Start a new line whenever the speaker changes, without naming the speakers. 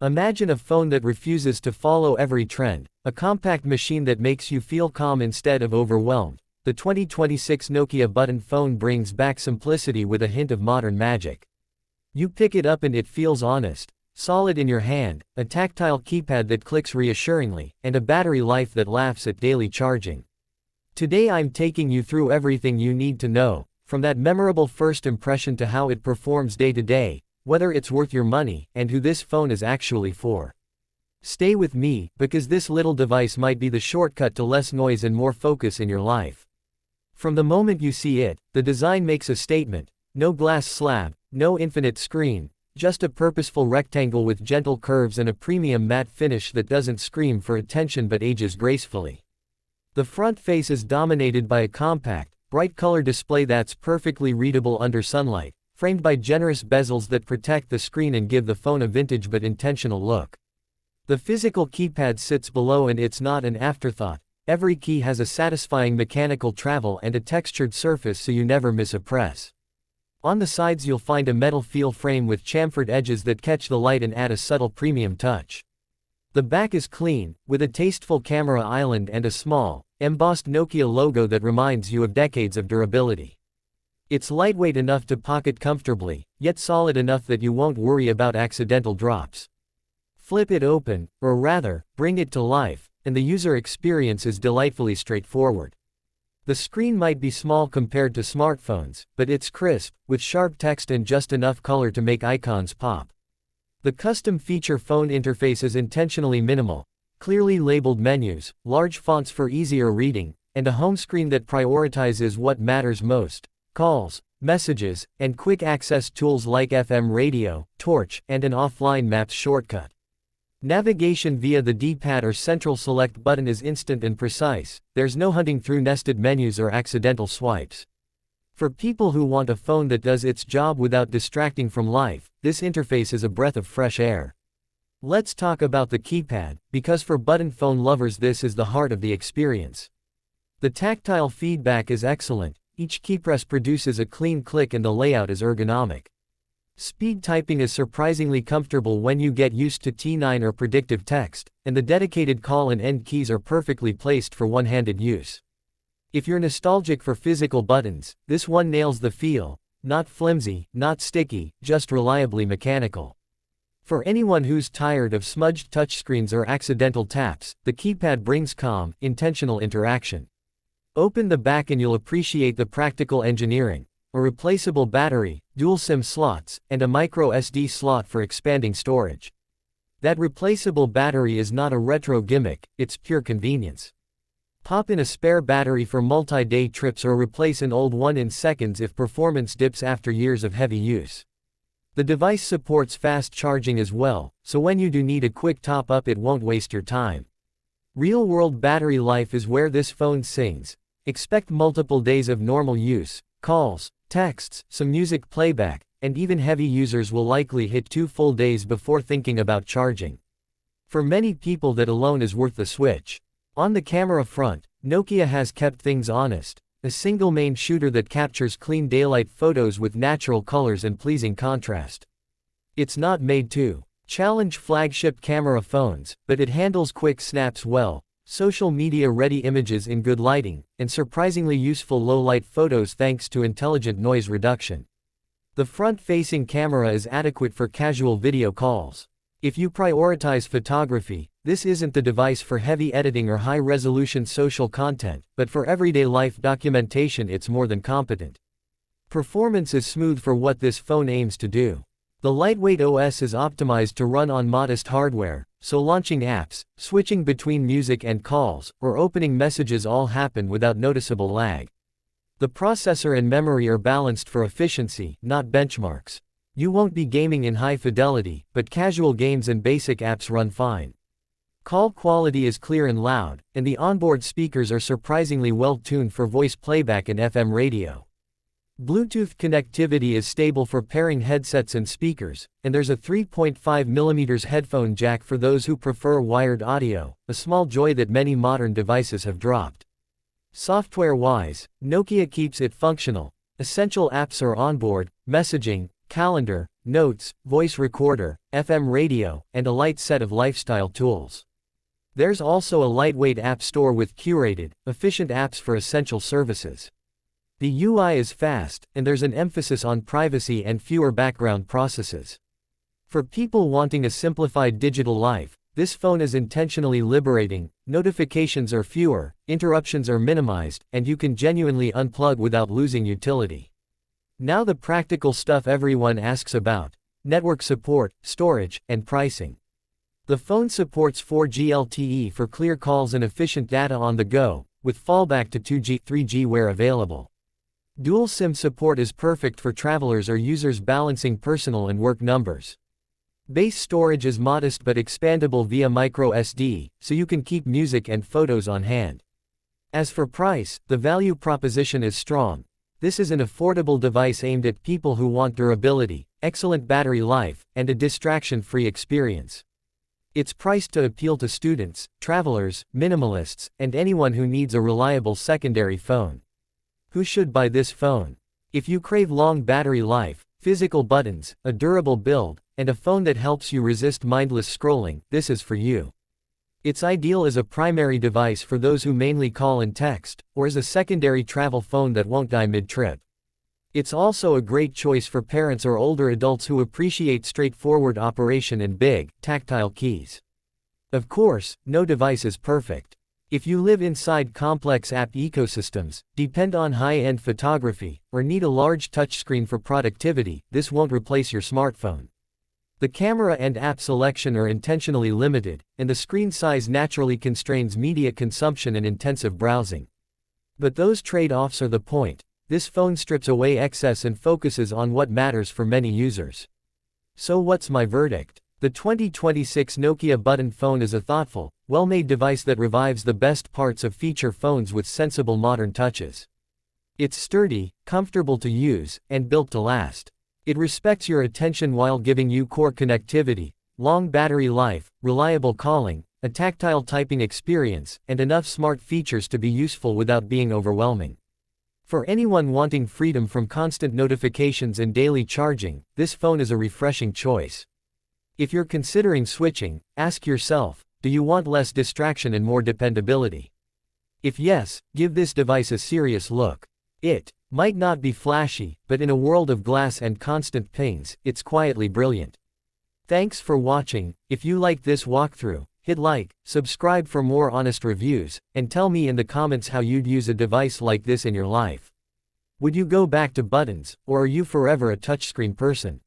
Imagine a phone that refuses to follow every trend, a compact machine that makes you feel calm instead of overwhelmed. The 2026 Nokia button phone brings back simplicity with a hint of modern magic. You pick it up and it feels honest, solid in your hand, a tactile keypad that clicks reassuringly, and a battery life that laughs at daily charging. Today I'm taking you through everything you need to know, from that memorable first impression to how it performs day to day, whether it's worth your money, and who this phone is actually for. Stay with me, because this little device might be the shortcut to less noise and more focus in your life. From the moment you see it, the design makes a statement. No glass slab, no infinite screen, just a purposeful rectangle with gentle curves and a premium matte finish that doesn't scream for attention but ages gracefully. The front face is dominated by a compact, bright color display that's perfectly readable under sunlight, framed by generous bezels that protect the screen and give the phone a vintage but intentional look. The physical keypad sits below and it's not an afterthought. Every key has a satisfying mechanical travel and a textured surface so you never miss a press. On the sides you'll find a metal feel frame with chamfered edges that catch the light and add a subtle premium touch. The back is clean, with a tasteful camera island and a small, embossed Nokia logo that reminds you of decades of durability. It's lightweight enough to pocket comfortably, yet solid enough that you won't worry about accidental drops. Flip it open, or rather, bring it to life, and the user experience is delightfully straightforward. The screen might be small compared to smartphones, but it's crisp, with sharp text and just enough color to make icons pop. The custom feature phone interface is intentionally minimal, clearly labeled menus, large fonts for easier reading, and a home screen that prioritizes what matters most: calls, messages, and quick access tools like FM radio, torch, and an offline maps shortcut. Navigation via the D-pad or central select button is instant and precise. There's no hunting through nested menus or accidental swipes. For people who want a phone that does its job without distracting from life, this interface is a breath of fresh air. Let's talk about the keypad, because for button phone lovers this is the heart of the experience. The tactile feedback is excellent. Each keypress produces a clean click and the layout is ergonomic. Speed typing is surprisingly comfortable when you get used to T9 or predictive text, and the dedicated call and end keys are perfectly placed for one-handed use. If you're nostalgic for physical buttons, this one nails the feel. Not flimsy, not sticky, just reliably mechanical. For anyone who's tired of smudged touchscreens or accidental taps, the keypad brings calm, intentional interaction. Open the back and you'll appreciate the practical engineering. A replaceable battery, dual SIM slots, and a micro SD slot for expanding storage. That replaceable battery is not a retro gimmick, it's pure convenience. Pop in a spare battery for multi-day trips or replace an old one in seconds if performance dips after years of heavy use. The device supports fast charging as well, so when you do need a quick top-up it won't waste your time. Real-world battery life is where this phone sings. Expect multiple days of normal use, calls, texts, some music playback, and even heavy users will likely hit 2 full days before thinking about charging. For many people that alone is worth the switch. On the camera front, Nokia has kept things honest. A single main shooter that captures clean daylight photos with natural colors and pleasing contrast. It's not made to challenge flagship camera phones, but it handles quick snaps well, social media ready images in good lighting, and surprisingly useful low-light photos thanks to intelligent noise reduction. The front-facing camera is adequate for casual video calls. If you prioritize photography, this isn't the device for heavy editing or high-resolution social content, but for everyday life documentation it's more than competent. Performance is smooth for what this phone aims to do. The lightweight OS is optimized to run on modest hardware, so launching apps, switching between music and calls, or opening messages all happen without noticeable lag. The processor and memory are balanced for efficiency, not benchmarks. You won't be gaming in high fidelity, but casual games and basic apps run fine. Call quality is clear and loud, and the onboard speakers are surprisingly well tuned for voice playback and FM radio. Bluetooth connectivity is stable for pairing headsets and speakers, and there's a 3.5mm headphone jack for those who prefer wired audio, a small joy that many modern devices have dropped. Software-wise, Nokia keeps it functional. Essential apps are onboard, messaging, calendar, notes, voice recorder, FM radio, and a light set of lifestyle tools. There's also a lightweight app store with curated, efficient apps for essential services. The UI is fast, and there's an emphasis on privacy and fewer background processes. For people wanting a simplified digital life, this phone is intentionally liberating. Notifications are fewer, interruptions are minimized, and you can genuinely unplug without losing utility. Now the practical stuff everyone asks about: network support, storage, and pricing. The phone supports 4G LTE for clear calls and efficient data on the go, with fallback to 2G, 3G where available. Dual SIM support is perfect for travelers or users balancing personal and work numbers. Base storage is modest but expandable via micro SD, so you can keep music and photos on hand. As for price, the value proposition is strong. This is an affordable device aimed at people who want durability, excellent battery life, and a distraction-free experience. It's priced to appeal to students, travelers, minimalists, and anyone who needs a reliable secondary phone. Who should buy this phone? If you crave long battery life, physical buttons, a durable build, and a phone that helps you resist mindless scrolling, this is for you. It's ideal as a primary device for those who mainly call and text, or as a secondary travel phone that won't die mid-trip. It's also a great choice for parents or older adults who appreciate straightforward operation and big, tactile keys. Of course, no device is perfect. If you live inside complex app ecosystems, depend on high-end photography, or need a large touchscreen for productivity, this won't replace your smartphone. The camera and app selection are intentionally limited, and the screen size naturally constrains media consumption and intensive browsing. But those trade-offs are the point. This phone strips away excess and focuses on what matters for many users. So what's my verdict? The 2026 Nokia button phone is a thoughtful, well-made device that revives the best parts of feature phones with sensible modern touches. It's sturdy, comfortable to use, and built to last. It respects your attention while giving you core connectivity, long battery life, reliable calling, a tactile typing experience, and enough smart features to be useful without being overwhelming. For anyone wanting freedom from constant notifications and daily charging, this phone is a refreshing choice. If you're considering switching, ask yourself, do you want less distraction and more dependability? If yes, give this device a serious look. It might not be flashy, but in a world of glass and constant pings, it's quietly brilliant. Thanks for watching. If you liked this walkthrough, hit like, subscribe for more honest reviews, and tell me in the comments how you'd use a device like this in your life. Would you go back to buttons, or are you forever a touchscreen person?